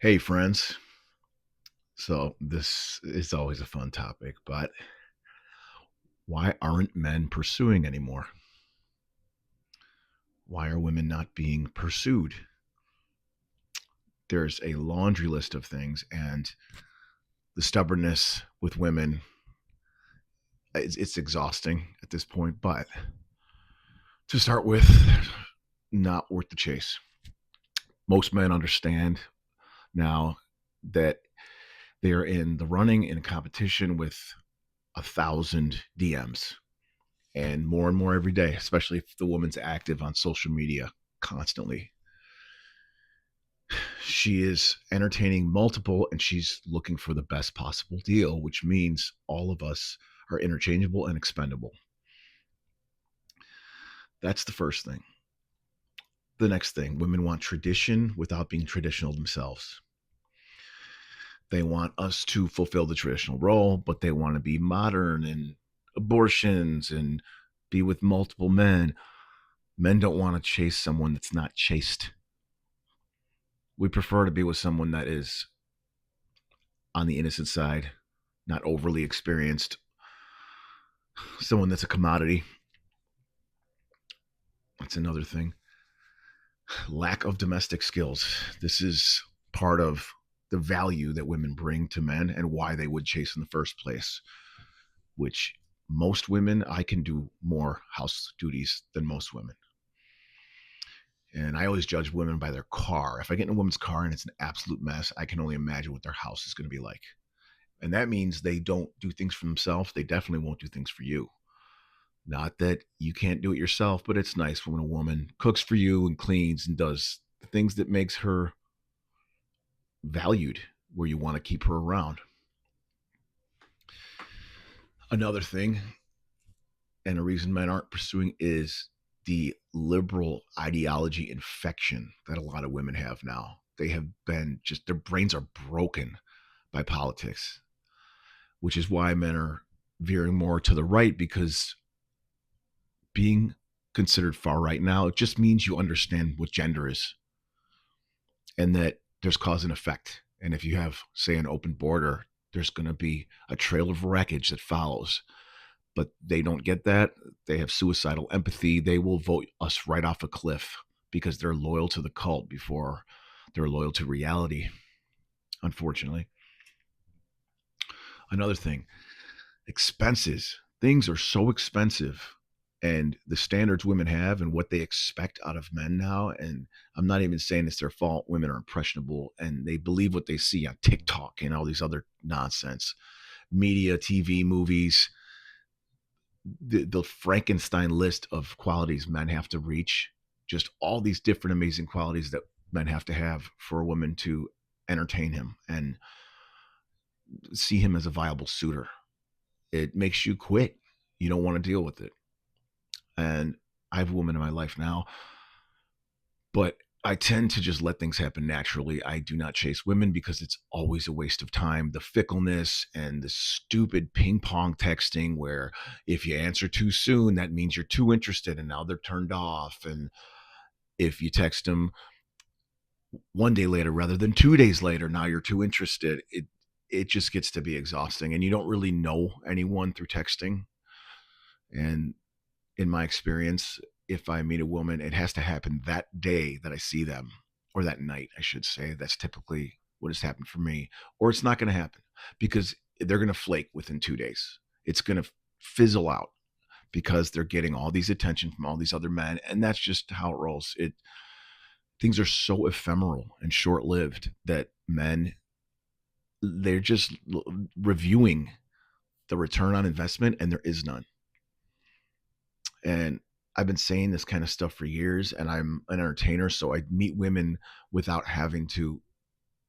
Hey, friends. So, this is always a fun topic, but why aren't men pursuing anymore? Why are women not being pursued? There's a laundry list of things, and the stubbornness with women, it's exhausting at this point. But to start with, not worth the chase. Most men understand now that they're in the running in a competition with 1,000 DMs and more every day, especially if the woman's active on social media constantly. She is entertaining multiple and she's looking for the best possible deal, which means all of us are interchangeable and expendable. That's the first thing. The next thing, women want tradition without being traditional themselves. They want us to fulfill the traditional role, but they want to be modern and abortions and be with multiple men. Men don't want to chase someone that's not chaste. We prefer to be with someone that is on the innocent side, not overly experienced, someone that's a commodity. That's another thing. Lack of domestic skills. This is part of the value that women bring to men and why they would chase in the first place, which most women, I can do more house duties than most women. And I always judge women by their car. If I get in a woman's car and it's an absolute mess, I can only imagine what their house is going to be like. And that means they don't do things for themselves. They definitely won't do things for you. Not that you can't do it yourself, but it's nice when a woman cooks for you and cleans and does the things that makes her valued where you want to keep her around. Another thing, and a reason men aren't pursuing is the liberal ideology infection that a lot of women have now. They have been just, their brains are broken by politics, which is why men are veering more to the right because being considered far right now, it just means you understand what gender is and that there's cause and effect. And if you have, say, an open border, there's going to be a trail of wreckage that follows. But they don't get that. They have suicidal empathy. They will vote us right off a cliff because they're loyal to the cult before they're loyal to reality, unfortunately. Another thing, expenses. Things are so expensive and the standards women have and what they expect out of men now. And I'm not even saying it's their fault. Women are impressionable and they believe what they see on TikTok and all these other nonsense media, TV, movies. The Frankenstein list of qualities men have to reach, just all these different amazing qualities that men have to have for a woman to entertain him and see him as a viable suitor. It makes you quit. You don't want to deal with it. And I have a woman in my life now, but I tend to just let things happen naturally. I do not chase women because it's always a waste of time. The fickleness and the stupid ping pong texting, where if you answer too soon, that means you're too interested and now they're turned off. And if you text them 1 day later rather than 2 days later, now you're too interested. It just gets to be exhausting, and you don't really know anyone through texting. And in my experience, if I meet a woman, it has to happen that day that I see them, or that night, I should say. That's typically what has happened for me, or it's not going to happen because they're going to flake within 2 days. It's going to fizzle out because they're getting all these attention from all these other men, and that's just how it rolls. It Things are so ephemeral and short-lived that men, they're just reviewing the return on investment, and there is none. And I've been saying this kind of stuff for years, and I'm an entertainer, so I meet women without having to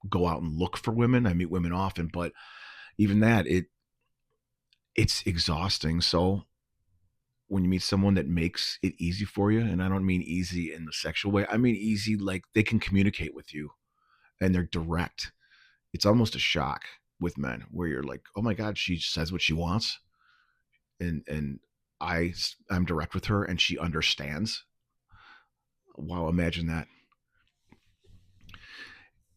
go out and look for women. I meet women often, but even that, it's exhausting. So when you meet someone that makes it easy for you, and I don't mean easy in the sexual way, I mean easy like they can communicate with you and they're direct. It's almost a shock with men where you're like, "Oh my god, she says what she wants." And I'm direct with her and she understands. Wow, imagine that.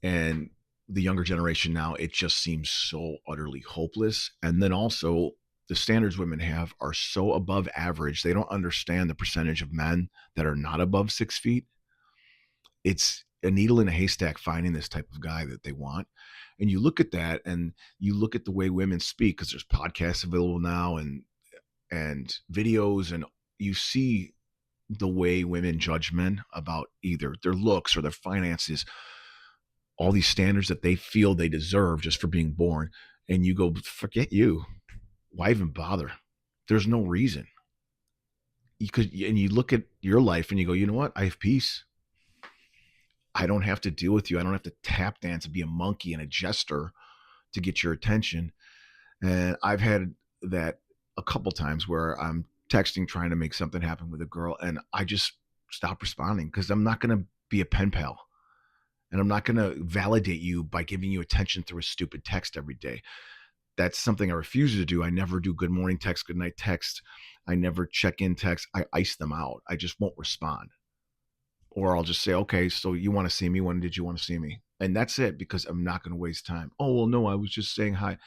And the younger generation now, it just seems so utterly hopeless. And then also, the standards women have are so above average. They don't understand the percentage of men that are not above 6 feet. It's a needle in a haystack finding this type of guy that they want. And you look at that, and you look at the way women speak, because there's podcasts available now, and videos, and you see the way women judge men about either their looks or their finances, all these standards that they feel they deserve just for being born. And you go, forget you. Why even bother? There's no reason. And you look at your life and you go, you know what? I have peace. I don't have to deal with you. I don't have to tap dance and be a monkey and a jester to get your attention. And I've had that a couple times where I'm texting, trying to make something happen with a girl, and I just stop responding because I'm not going to be a pen pal. And I'm not going to validate you by giving you attention through a stupid text every day. That's something I refuse to do. I never do good morning text, good night text. I never check in text. I ice them out. I just won't respond. Or I'll just say, okay, so you want to see me? When did you want to see me? And that's it, because I'm not going to waste time. Oh, well, no, I was just saying hi.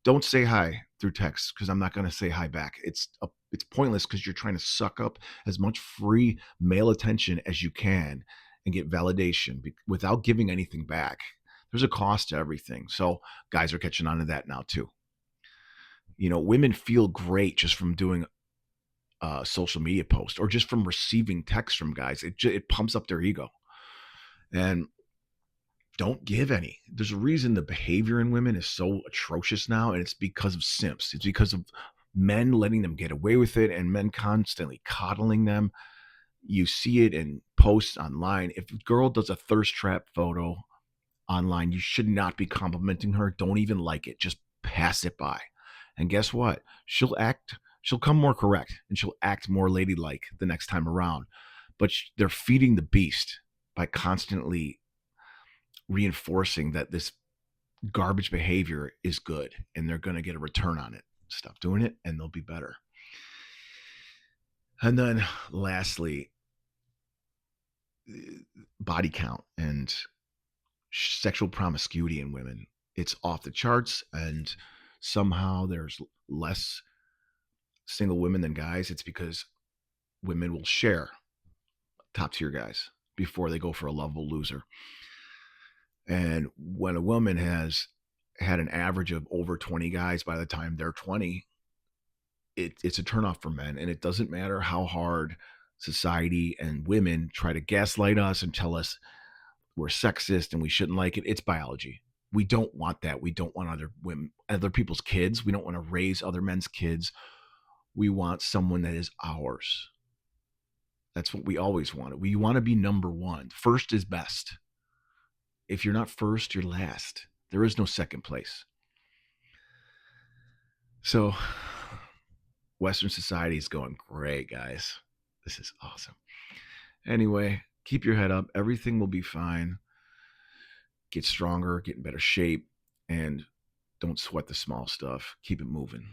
Don't say hi through text, because I'm not going to say hi back. It's pointless, because you're trying to suck up as much free male attention as you can and get validation without giving anything back. There's a cost to everything. So guys are catching on to that now too. Women feel great just from doing a social media post, or just from receiving text from guys. It pumps up their ego. And don't give any. There's a reason the behavior in women is so atrocious now, and it's because of simps. It's because of men letting them get away with it, and men constantly coddling them. You see it in posts online. If a girl does a thirst trap photo online, you should not be complimenting her. Don't even like it. Just pass it by. And guess what? She'll come more correct, and she'll act more ladylike the next time around. But they're feeding the beast by constantly reinforcing that this garbage behavior is good, and they're going to get a return on it. Stop doing it and they'll be better. And then lastly, body count and sexual promiscuity in women. It's off the charts, and somehow there's less single women than guys. It's because women will share top tier guys before they go for a lovable loser. And when a woman has had an average of over 20 guys by the time they're 20, it's a turnoff for men. And it doesn't matter how hard society and women try to gaslight us and tell us we're sexist and we shouldn't like it. It's biology. We don't want that. We don't want other people's kids. We don't want to raise other men's kids. We want someone that is ours. That's what we always wanted. We want to be number one. First is best. If you're not first, you're last. There is no second place. So Western society is going great, guys. This is awesome. Anyway, keep your head up. Everything will be fine. Get stronger, get in better shape, and don't sweat the small stuff. Keep it moving.